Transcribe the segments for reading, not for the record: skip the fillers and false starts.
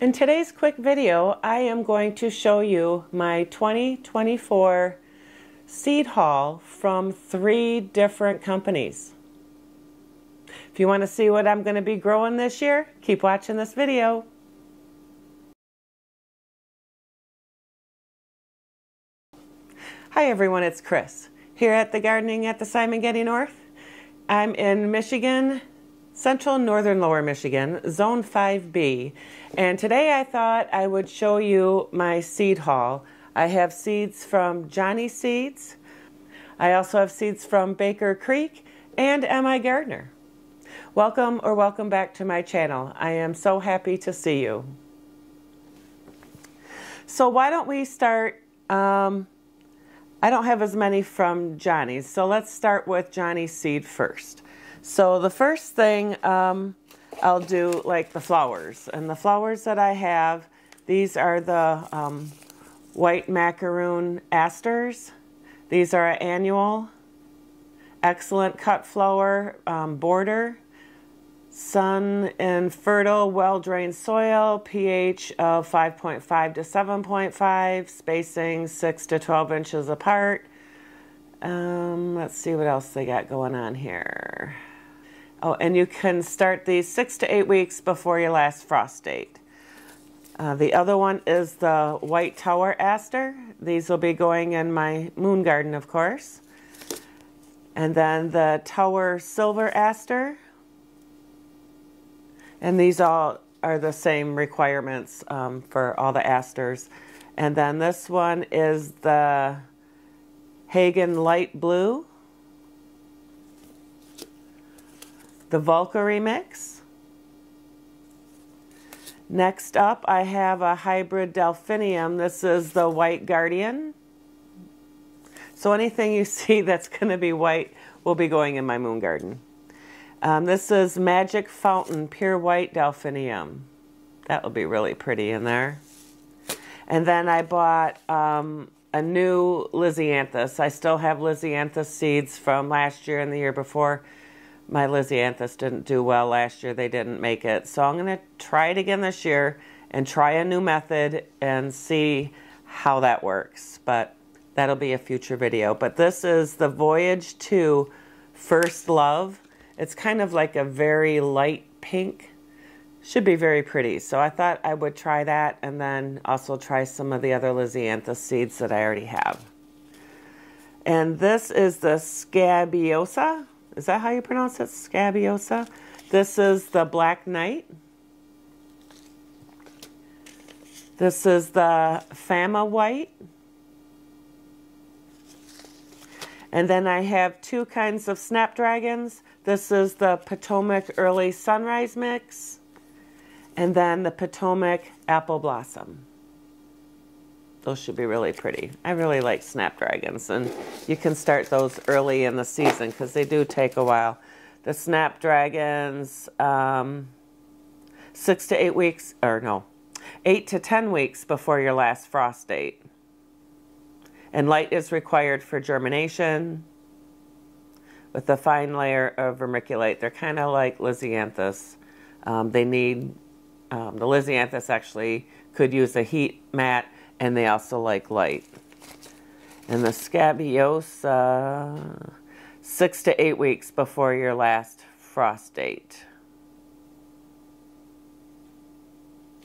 In today's quick video, I am going to show you my 2024 seed haul from 3 different companies. If you want to see what I'm going to be growing this year, keep watching this video. Hi everyone, it's Chris here at the Gardening at the Simongetti North. I'm in Michigan, Central Northern Lower Michigan, Zone 5B, and today I thought I would show you my seed haul. I have seeds from Johnny Seeds. I also have seeds from Baker Creek and MIGardener. Welcome back to my channel. I am so happy to see you. So why don't we start, I don't have as many from Johnny's, so let's start with Johnny Seed first. So the first thing I'll do like the flowers. And the flowers that I have, these are the white macaroon asters. These are an annual, excellent cut flower border, sun in fertile, well-drained soil, pH of 5.5 to 7.5, spacing 6 to 12 inches apart. Let's see what else they got going on here. Oh, and you can start these 6 to 8 weeks before your last frost date. The other one is the white tower aster. These will be going in my moon garden, of course. And then the tower silver aster. And these all are the same requirements for all the asters. And then this one is the Hagen light blue. The Valkyrie mix. Next up, I have a hybrid delphinium. This is the white guardian. So anything you see that's going to be white will be going in my moon garden. This is Magic Fountain pure white delphinium. That will be really pretty in there. And then I bought a new Lisianthus. I still have Lisianthus seeds from last year and the year before. My Lisianthus didn't do well last year. They didn't make it. So I'm going to try it again this year and try a new method and see how that works. But that'll be a future video. But this is the Voyage 2 First Love. It's kind of like a very light pink. Should be very pretty. So I thought I would try that and then also try some of the other Lisianthus seeds that I already have. And this is the Scabiosa. Is that how you pronounce it? Scabiosa. This is the Black Knight. This is the Fama White. And then I have 2 kinds of snapdragons. This is the Potomac Early Sunrise Mix. And then the Potomac Apple Blossom. Those should be really pretty. I really like snapdragons, and you can start those early in the season because they do take a while. The snapdragons, 6 to 8 weeks, or no, 8 to 10 weeks before your last frost date. And light is required for germination with a fine layer of vermiculite. They're kind of like Lisianthus. They need, the Lisianthus actually could use a heat mat, and they also like light. And the Scabiosa, 6 to 8 weeks before your last frost date.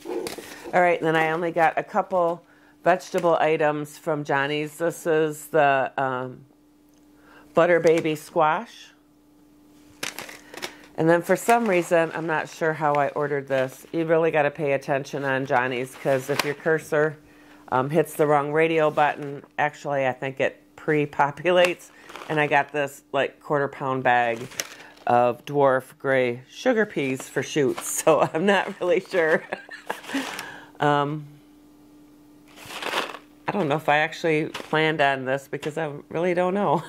All right, and then I only got a couple vegetable items from Johnny's. This is the Butter Baby Squash. And then for some reason, I'm not sure how I ordered this. You really got to pay attention on Johnny's because if your cursor hits the wrong radio button, actually I think it pre-populates. And I got this like 1/4 pound bag of dwarf gray sugar peas for shoots. So I'm not really sure. I don't know if I actually planned on this because I really don't know.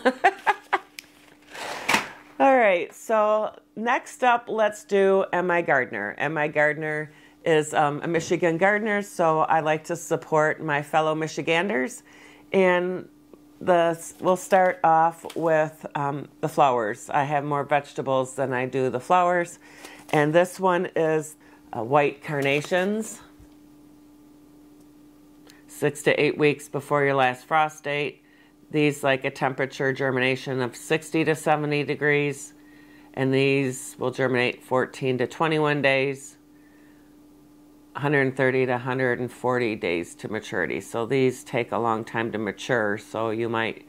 All right, so next up, let's do MIGardener. MIGardener is a Michigan gardener, so I like to support my fellow Michiganders. And we'll start off with the flowers. I have more vegetables than I do the flowers. And this one is white carnations. 6 to 8 weeks before your last frost date. These like a temperature germination of 60 to 70 degrees. And these will germinate 14 to 21 days, 130 to 140 days to maturity. So these take a long time to mature, so you might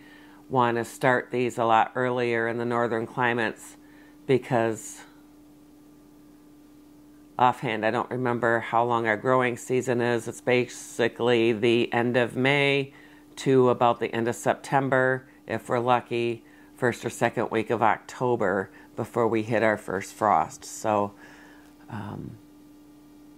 want to start these a lot earlier in the northern climates, because offhand I don't remember how long our growing season is. It's basically the end of May to about the end of September, if we're lucky, first or second week of October before we hit our first frost. So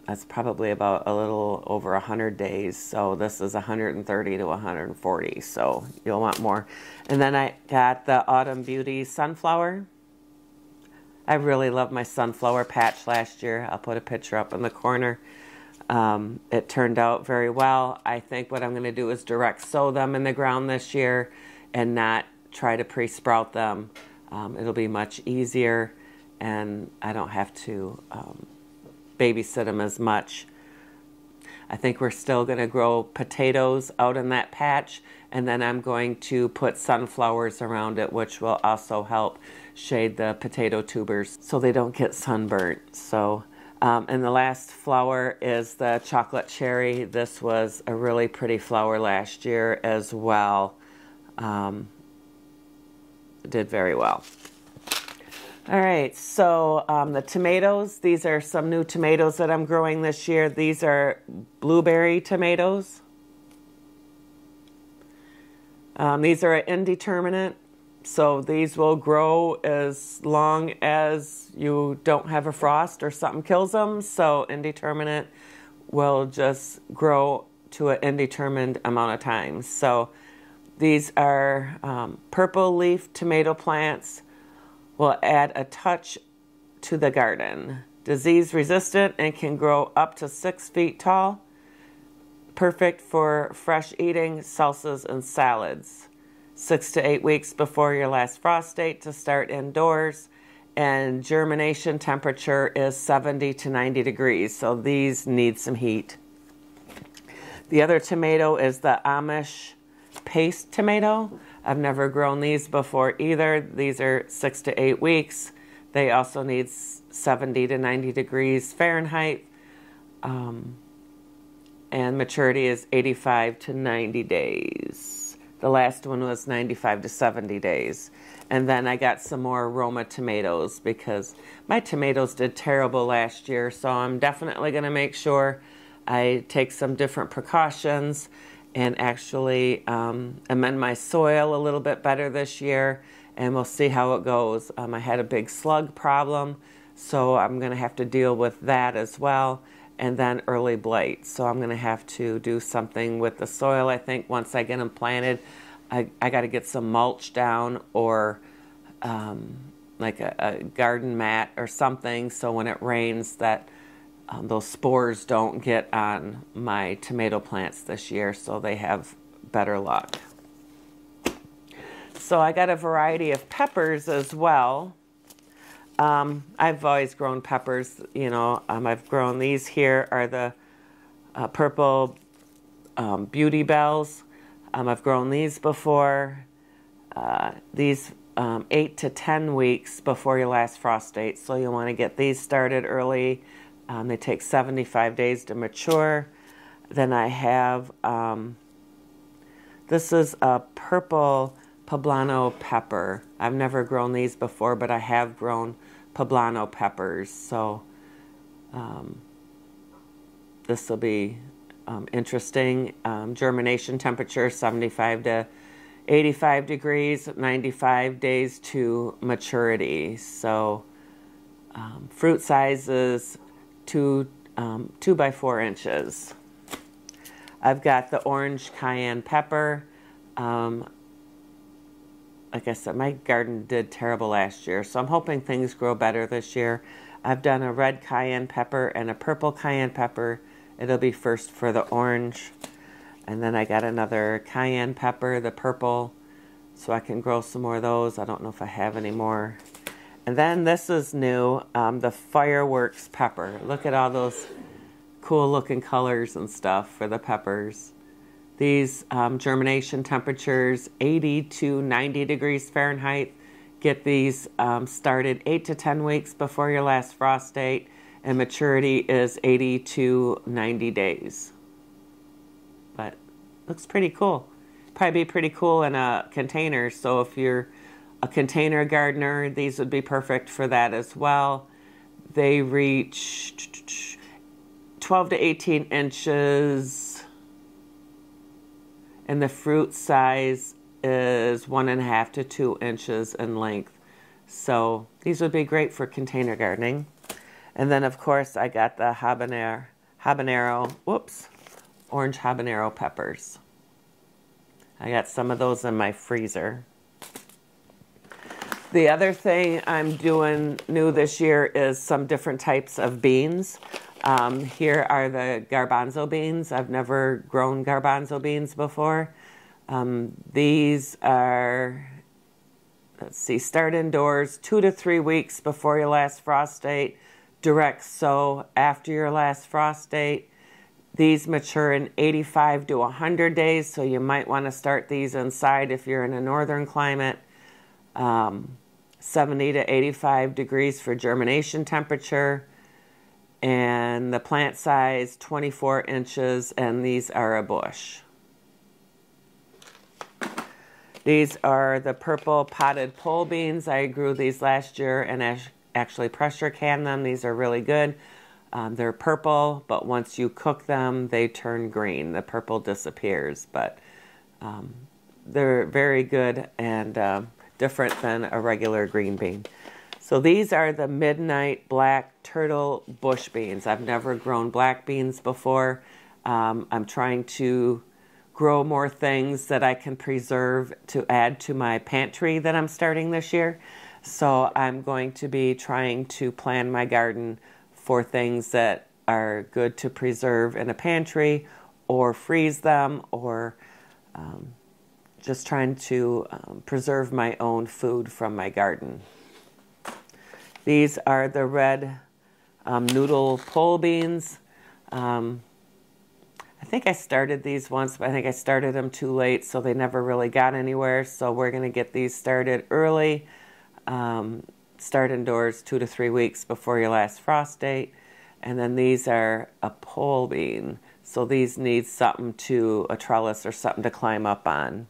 that's probably about a little over 100 days. So this is 130 to 140. So you'll want more. And then I got the Autumn Beauty Sunflower. I really loved my sunflower patch last year. I'll put a picture up in the corner. It turned out very well. I think what I'm going to do is direct sow them in the ground this year and not try to pre-sprout them. It'll be much easier, and I don't have to babysit them as much. I think we're still going to grow potatoes out in that patch, and then I'm going to put sunflowers around it, which will also help shade the potato tubers so they don't get sunburnt. So, and the last flower is the chocolate cherry. This was a really pretty flower last year as well. Did very well. All right, so the tomatoes, these are some new tomatoes that I'm growing this year. These are blueberry tomatoes. These are indeterminate, so these will grow as long as you don't have a frost or something kills them. So indeterminate will just grow to an indeterminate amount of time. So these are purple leaf tomato plants. Will add a touch to the garden. Disease resistant and can grow up to 6 feet tall. Perfect for fresh eating, salsas, and salads. 6 to 8 weeks before your last frost date to start indoors. And germination temperature is 70 to 90 degrees, so these need some heat. The other tomato is the Amish paste tomato. I've never grown these before either. These are 6 to 8 weeks. They also need 70 to 90 degrees Fahrenheit. And maturity is 85 to 90 days. The last one was 95 to 70 days. And then I got some more Roma tomatoes because my tomatoes did terrible last year. So I'm definitely going to make sure I take some different precautions and actually amend my soil a little bit better this year, and we'll see how it goes. I had a big slug problem, so I'm going to have to deal with that as well, and then early blight. So I'm going to have to do something with the soil, I think, once I get them planted. I got to get some mulch down or like a garden mat or something, so when it rains that those spores don't get on my tomato plants this year, so they have better luck. So I got a variety of peppers as well. I've always grown peppers, you know. I've grown these here are the purple beauty bells. I've grown these before. These 8 to 10 weeks before your last frost date, so you want to get these started early. They take 75 days to mature. Then I have, this is a purple poblano pepper. I've never grown these before, but I have grown poblano peppers. So this will be interesting. Germination temperature 75 to 85 degrees, 95 days to maturity. So fruit size is 2 by 4 inches. I've got the orange cayenne pepper. Like I said, my garden did terrible last year, so I'm hoping things grow better this year. I've done a red cayenne pepper and a purple cayenne pepper. It'll be first for the orange. And then I got another cayenne pepper, the purple, so I can grow some more of those. I don't know if I have any more. And then this is new, the fireworks pepper. Look at all those cool looking colors and stuff for the peppers. These germination temperatures, 80 to 90 degrees Fahrenheit. Get these started 8 to 10 weeks before your last frost date, and maturity is 80 to 90 days. But looks pretty cool. Probably be pretty cool in a container, so if you're a container gardener, these would be perfect for that as well. They reach 12 to 18 inches, and the fruit size is 1.5 to 2 inches in length. So these would be great for container gardening. And then of course I got the orange habanero peppers. I got some of those in my freezer. The other thing I'm doing new this year is some different types of beans. Here are the garbanzo beans. I've never grown garbanzo beans before. These are, let's see, start indoors 2 to 3 weeks before your last frost date. Direct sow after your last frost date. These mature in 85 to 100 days, so you might want to start these inside if you're in a northern climate. 70 to 85 degrees for germination temperature. And the plant size, 24 inches, and these are a bush. These are the purple potted pole beans. I grew these last year and actually pressure canned them. These are really good. They're purple, but once you cook them, they turn green. The purple disappears, but they're very good and different than a regular green bean. So these are the Midnight Black Turtle Bush Beans. I've never grown black beans before. I'm trying to grow more things that I can preserve to add to my pantry that I'm starting this year. So I'm going to be trying to plan my garden for things that are good to preserve in a pantry or freeze them, or just trying to preserve my own food from my garden. These are the red noodle pole beans. I think I started these once, but I think I started them too late, so they never really got anywhere. So we're going to get these started early. Start indoors 2 to 3 weeks before your last frost date. And then these are a pole bean. So these need something a trellis or something to climb up on.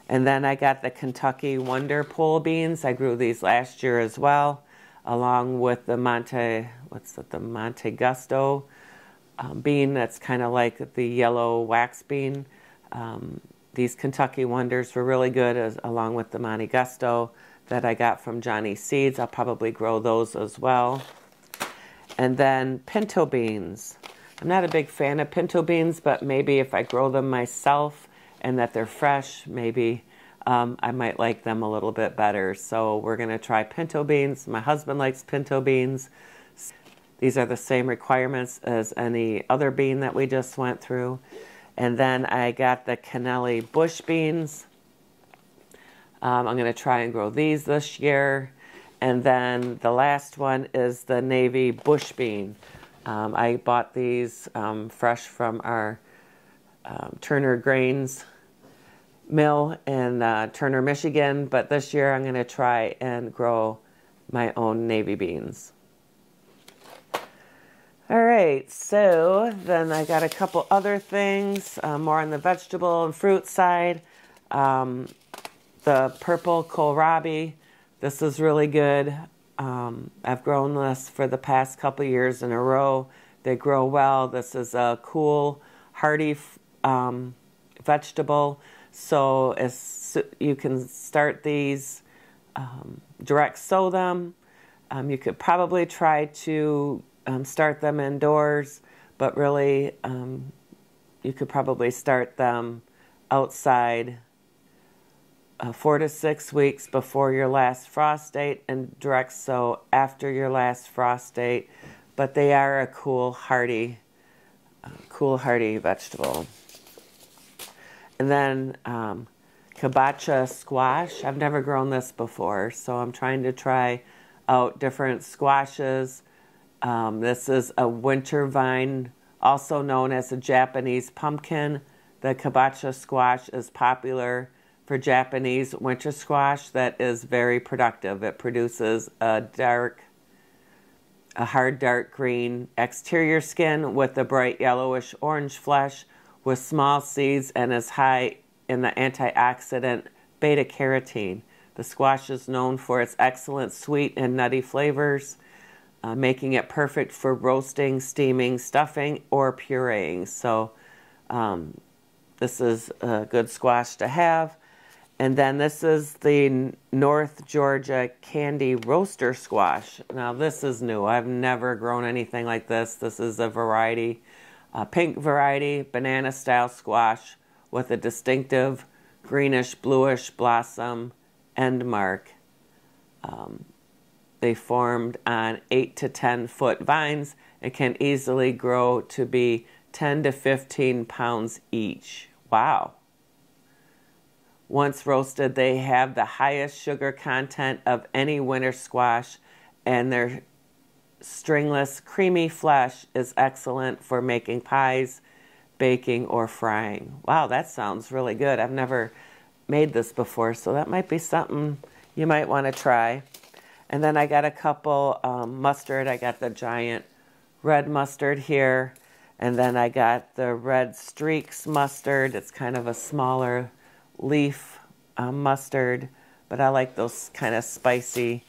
And then I got the Kentucky Wonder pole beans. I grew these last year as well, along with the Monte Gusto bean that's kind of like the yellow wax bean. These Kentucky Wonders were really good, along with the Monte Gusto that I got from Johnny Seeds. I'll probably grow those as well. And then pinto beans. I'm not a big fan of pinto beans, but maybe if I grow them myself and that they're fresh, maybe I might like them a little bit better. So we're going to try pinto beans. My husband likes pinto beans. These are the same requirements as any other bean that we just went through. And then I got the Cannelli bush beans. I'm going to try and grow these this year. And then the last one is the navy bush bean. I bought these fresh from our Turner Grains mill in Turner, Michigan. But this year I'm going to try and grow my own navy beans. All right, so then I got a couple other things, more on the vegetable and fruit side. The purple kohlrabi, this is really good. I've grown this for the past couple years in a row. They grow well. This is a cool, hardy vegetable. So you can start these, direct sow them. You could probably try to start them indoors, but really you could probably start them outside 4 to 6 weeks before your last frost date and direct sow after your last frost date. But they are a cool, hardy vegetable. And then kabocha squash. I've never grown this before, so I'm trying to try out different squashes. This is a winter vine, also known as a Japanese pumpkin. The kabocha squash is popular for Japanese winter squash that is very productive. It produces a hard dark green exterior skin with a bright yellowish orange flesh with small seeds and is high in the antioxidant beta-carotene. The squash is known for its excellent sweet and nutty flavors, making it perfect for roasting, steaming, stuffing, or pureeing. So this is a good squash to have. And then this is the North Georgia Candy Roaster Squash. Now this is new. I've never grown anything like this. This is a variety, pink variety, banana style squash with a distinctive greenish bluish blossom end mark. They formed on 8 to 10 foot vines and can easily grow to be 10 to 15 pounds each. Wow. Once roasted, they have the highest sugar content of any winter squash, and their stringless, creamy flesh is excellent for making pies, baking, or frying. Wow, that sounds really good. I've never made this before, so that might be something you might want to try. And then I got a couple mustard. I got the giant red mustard here, and then I got the red streaks mustard. It's kind of a smaller leaf mustard, but I like those kind of spicy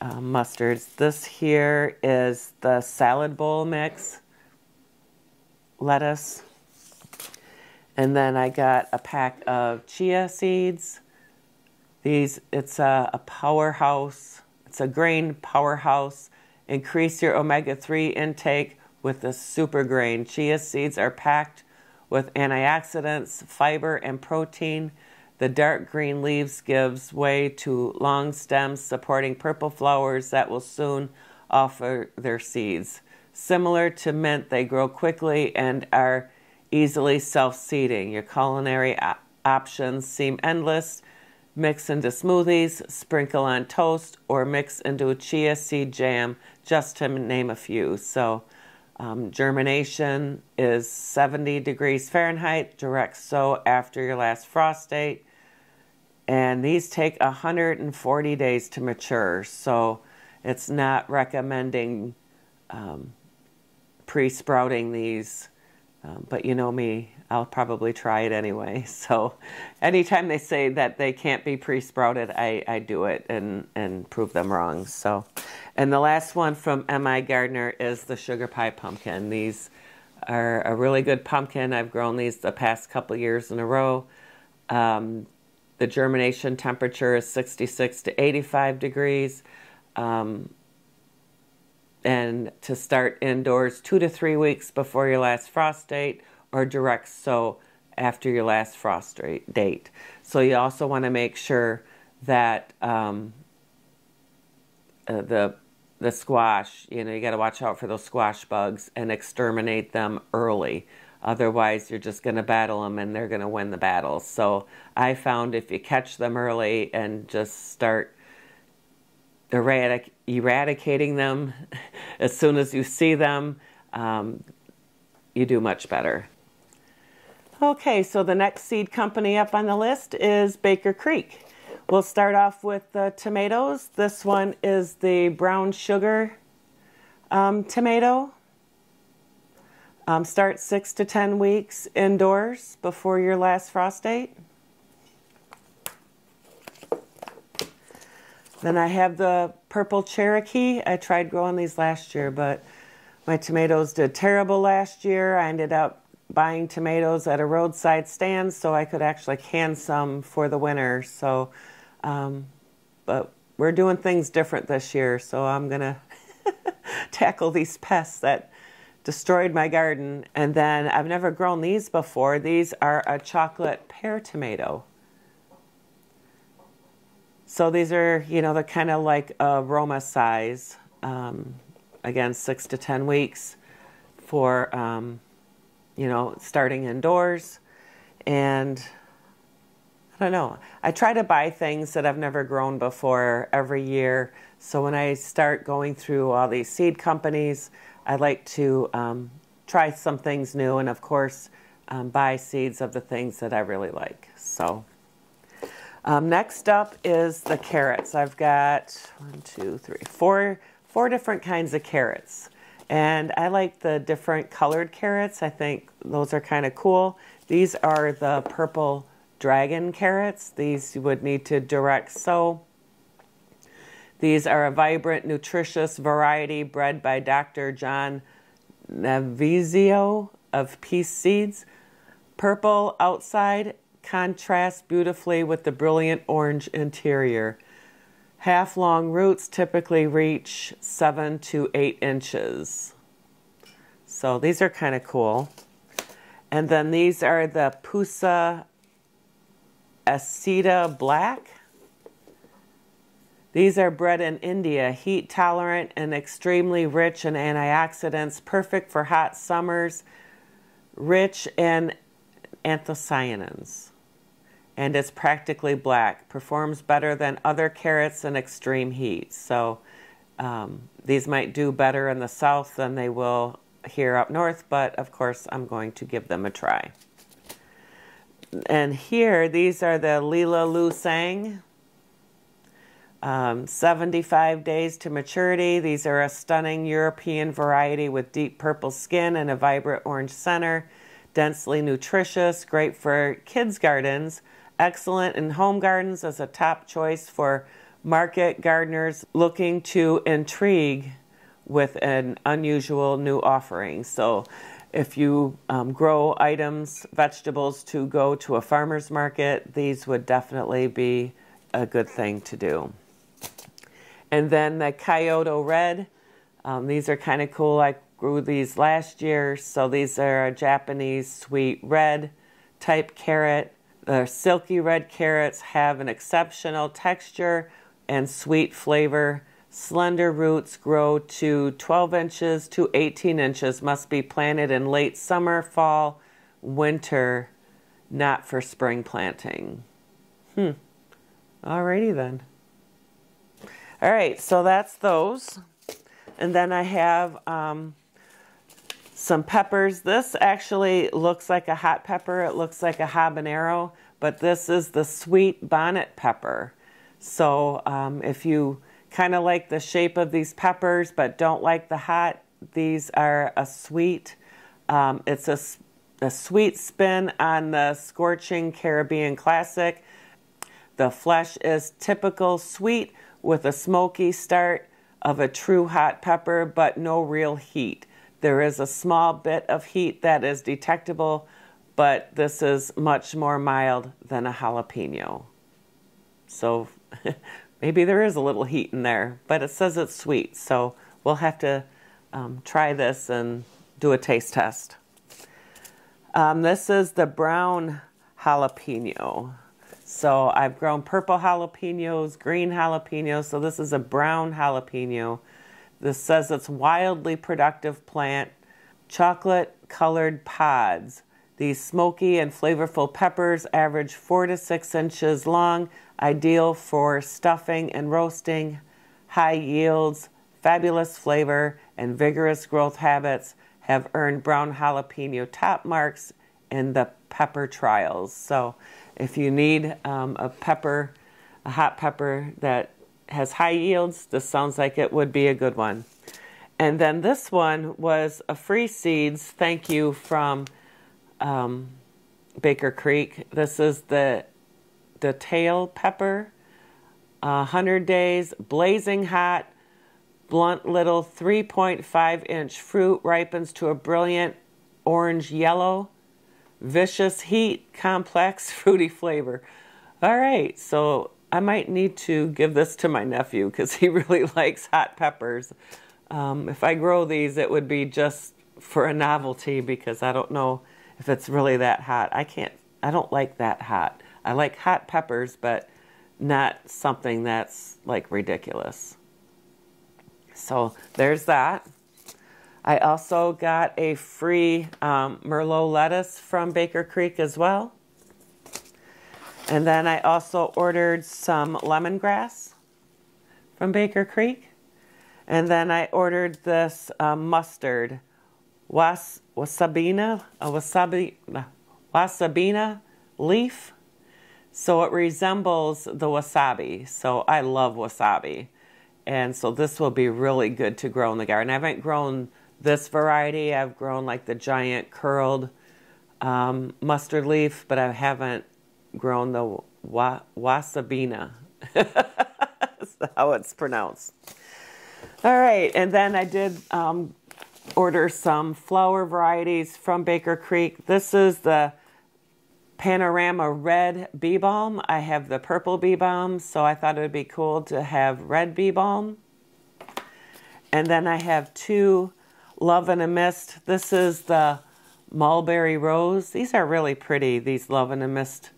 mustards. This here is the salad bowl mix lettuce. And then I got a pack of chia seeds. It's a powerhouse. It's a grain powerhouse. Increase your omega-3 intake with the super grain. Chia seeds are packed with antioxidants, fiber, and protein. The dark green leaves gives way to long stems supporting purple flowers that will soon offer their seeds. Similar to mint, they grow quickly and are easily self-seeding. Your culinary options seem endless. Mix into smoothies, sprinkle on toast, or mix into a chia seed jam, just to name a few. So germination is 70 degrees Fahrenheit, direct sow after your last frost date. And these take 140 days to mature, so it's not recommending pre-sprouting these. But you know me, I'll probably try it anyway. So anytime they say that they can't be pre-sprouted, I do it and prove them wrong. So, and the last one from MIGardener is the sugar pie pumpkin. These are a really good pumpkin. I've grown these the past couple years in a row. The germination temperature is 66 to 85 degrees. And to start indoors 2 to 3 weeks before your last frost date, or direct sow after your last frost date. So you also want to make sure that the squash, you got to watch out for those squash bugs and exterminate them early. Otherwise, you're just going to battle them and they're going to win the battle. So I found if you catch them early and just start eradicating them as soon as you see them, you do much better. Okay, so the next seed company up on the list is Baker Creek. We'll start off with the tomatoes. This one is the brown sugar tomato. Start 6 to 10 weeks indoors before your last frost date. Then I have the purple Cherokee. I tried growing these last year, but my tomatoes did terrible last year. I ended up buying tomatoes at a roadside stand so I could actually can some for the winter. So, but we're doing things different this year, so I'm gonna tackle these pests that destroyed my garden. And then I've never grown these before. These are a chocolate pear tomato. So these are, they're kind of like a Roma size. Again, 6 to 10 weeks for, starting indoors. And I don't know. I try to buy things that I've never grown before every year. So when I start going through all these seed companies, I like to try some things new. And of course, buy seeds of the things that I really like. So next up is the carrots. I've got 4 different kinds of carrots. And I like the different colored carrots. I think those are kind of cool. These are the purple dragon carrots. These you would need to direct sow. These are a vibrant, nutritious variety bred by Dr. John Navizio of Peace Seeds. Purple outside contrasts beautifully with the brilliant orange interior. Half-long roots typically reach 7 to 8 inches. So these are kind of cool. And then these are the Pusa Aceta Black. These are bred in India, heat tolerant and extremely rich in antioxidants, perfect for hot summers, rich in anthocyanins. And it's practically black, performs better than other carrots in extreme heat. So these might do better in the south than they will here up north, but of course I'm going to give them a try. And here, these are the Lila Lu Sang. 75 days to maturity. These are a stunning European variety with deep purple skin and a vibrant orange center. Densely nutritious, great for kids' gardens. Excellent in home gardens as a top choice for market gardeners looking to intrigue with an unusual new offering. So if you grow items, vegetables to go to a farmer's market, these would definitely be a good thing to do. And then the Kyoto Red. These are kind of cool. I grew these last year. So these are a Japanese sweet red type carrot. The silky red carrots have an exceptional texture and sweet flavor. Slender roots grow to 12 inches to 18 inches. Must be planted in late summer, fall, winter, not for spring planting. Alrighty then. All right, so that's those. And then I have some peppers. This actually looks like a hot pepper. It looks like a habanero, but this is the sweet bonnet pepper. So if you kind of like the shape of these peppers but don't like the hot, these are a sweet. It's a sweet spin on the scorching Caribbean classic. The flesh is typical sweet with a smoky start of a true hot pepper, but no real heat. There is a small bit of heat that is detectable, but this is much more mild than a jalapeno. So maybe there is a little heat in there, but it says it's sweet. So we'll have to try this and do a taste test. This is the brown jalapeno. So I've grown purple jalapenos, green jalapenos. So this is a brown jalapeno. This says it's wildly productive plant, chocolate colored pods. These smoky and flavorful peppers average 4 to 6 inches long, ideal for stuffing and roasting. High yields, fabulous flavor, and vigorous growth habits have earned brown jalapeno top marks in the pepper trials. So if you need a hot pepper that has high yields, this sounds like it would be a good one. And then this one was a free seeds thank you from Baker Creek. This is the tail pepper, 100 days, blazing hot, blunt little 3.5-inch fruit, ripens to a brilliant orange yellow. Vicious heat, complex, fruity flavor. All right, so I might need to give this to my nephew because he really likes hot peppers. If I grow these, it would be just for a novelty because I don't know if it's really that hot. I don't like that hot. I like hot peppers, but not something that's like ridiculous. So there's that. I also got a free Merlot lettuce from Baker Creek as well. And then I also ordered some lemongrass from Baker Creek. And then I ordered this mustard wasabina leaf. So it resembles the wasabi. So I love wasabi. And so this will be really good to grow in the garden. I haven't grown this variety. I've grown like the giant curled mustard leaf, but I haven't grown the wasabina. That's how it's pronounced. All right, and then I did order some flower varieties from Baker Creek. This is the Panorama Red Bee Balm. I have the purple bee balm, so I thought it would be cool to have red bee balm. And then I have two Love in a Mist. This is the Mulberry Rose. These are really pretty, these Love in a Mist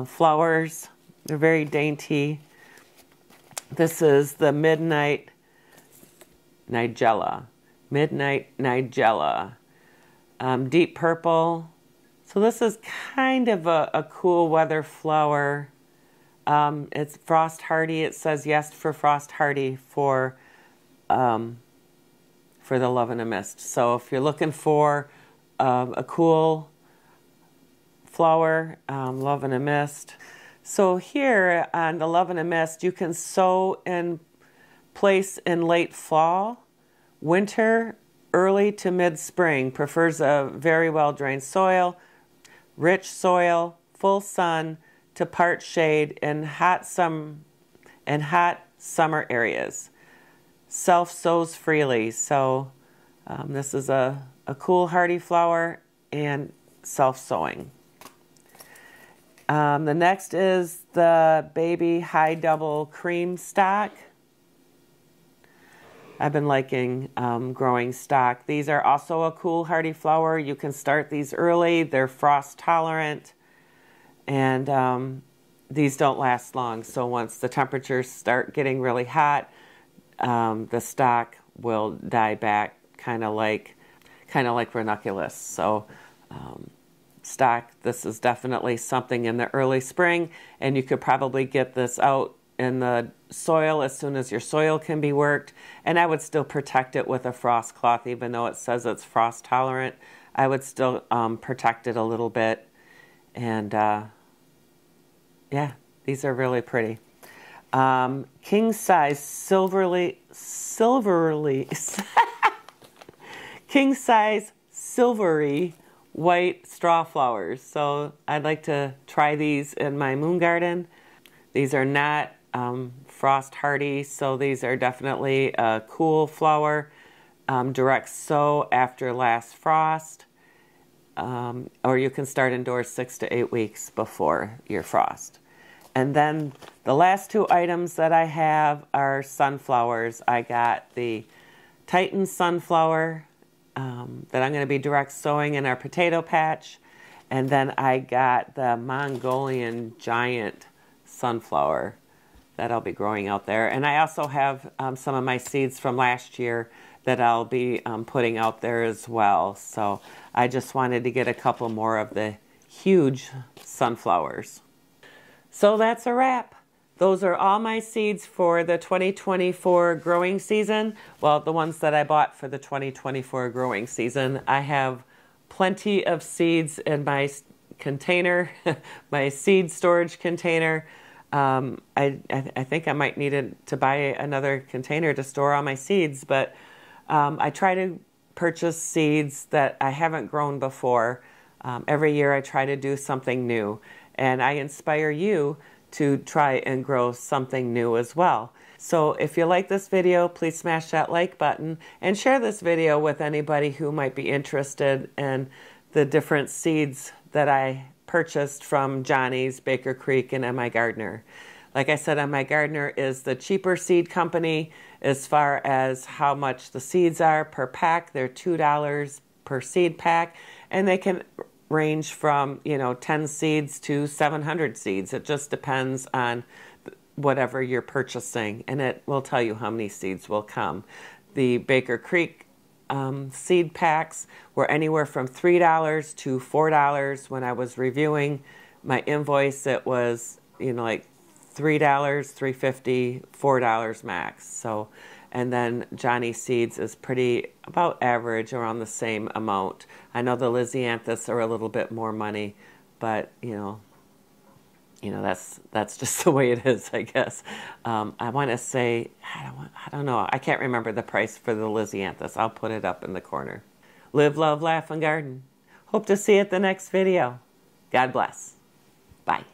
flowers. They're very dainty. This is the Midnight Nigella. Midnight Nigella. Deep purple. So this is kind of a cool weather flower. It's frost hardy. It says yes for frost hardy for the Love in a Mist. So if you're looking for a cool flower, Love in a Mist. So here on the Love in a Mist, you can sow in place in late fall, winter, early to mid-spring. Prefers a very well-drained soil, rich soil, full sun to part shade in hot summer areas. Self-sows freely. So this is a cool hardy flower and self-sowing. The next is the Baby High Double Cream Stock. I've been liking growing stock. These are also a cool hardy flower. You can start these early. They're frost tolerant, and these don't last long. So once the temperatures start getting really hot, the stock will die back, kind of like ranunculus. So stock, this is definitely something in the early spring, and you could probably get this out in the soil as soon as your soil can be worked. And I would still protect it with a frost cloth, even though it says it's frost tolerant. I would still protect it a little bit. And yeah, these are really pretty. King size king size silvery white straw flowers. So I'd like to try these in my moon garden. These are not frost hardy, so these are definitely a cool flower. Direct sow after last frost, or you can start indoors 6 to 8 weeks before your frost. And then the last two items that I have are sunflowers. I got the Titan sunflower that I'm going to be direct sowing in our potato patch, and then I got the Mongolian giant sunflower that I'll be growing out there. And I also have some of my seeds from last year that I'll be putting out there as well. So I just wanted to get a couple more of the huge sunflowers. So that's a wrap. Those are all my seeds for the 2024 growing season. Well, the ones that I bought for the 2024 growing season. I have plenty of seeds in my container, my seed storage container. I think I might need to buy another container to store all my seeds, but I try to purchase seeds that I haven't grown before. Every year I try to do something new, and I inspire you to try and grow something new as well. So if you like this video, please smash that like button and share this video with anybody who might be interested in the different seeds that I purchased from Johnny's, Baker Creek, and MIGardener. Like I said, MIGardener is the cheaper seed company as far as how much the seeds are per pack. They're $2 per seed pack, and they can range from 10 seeds to 700 seeds. It just depends on whatever you're purchasing, and it will tell you how many seeds will come. The Baker Creek seed packs were anywhere from $3 to $4. When I was reviewing my invoice, it was like $3, $3.50, $4 max. So And then Johnny Seeds is pretty about average, around the same amount. I know the Lisianthus are a little bit more money, but that's just the way it is, I guess. I want to say, I don't know. I can't remember the price for the Lisianthus. I'll put it up in the corner. Live, love, laugh, and garden. Hope to see you at the next video. God bless. Bye.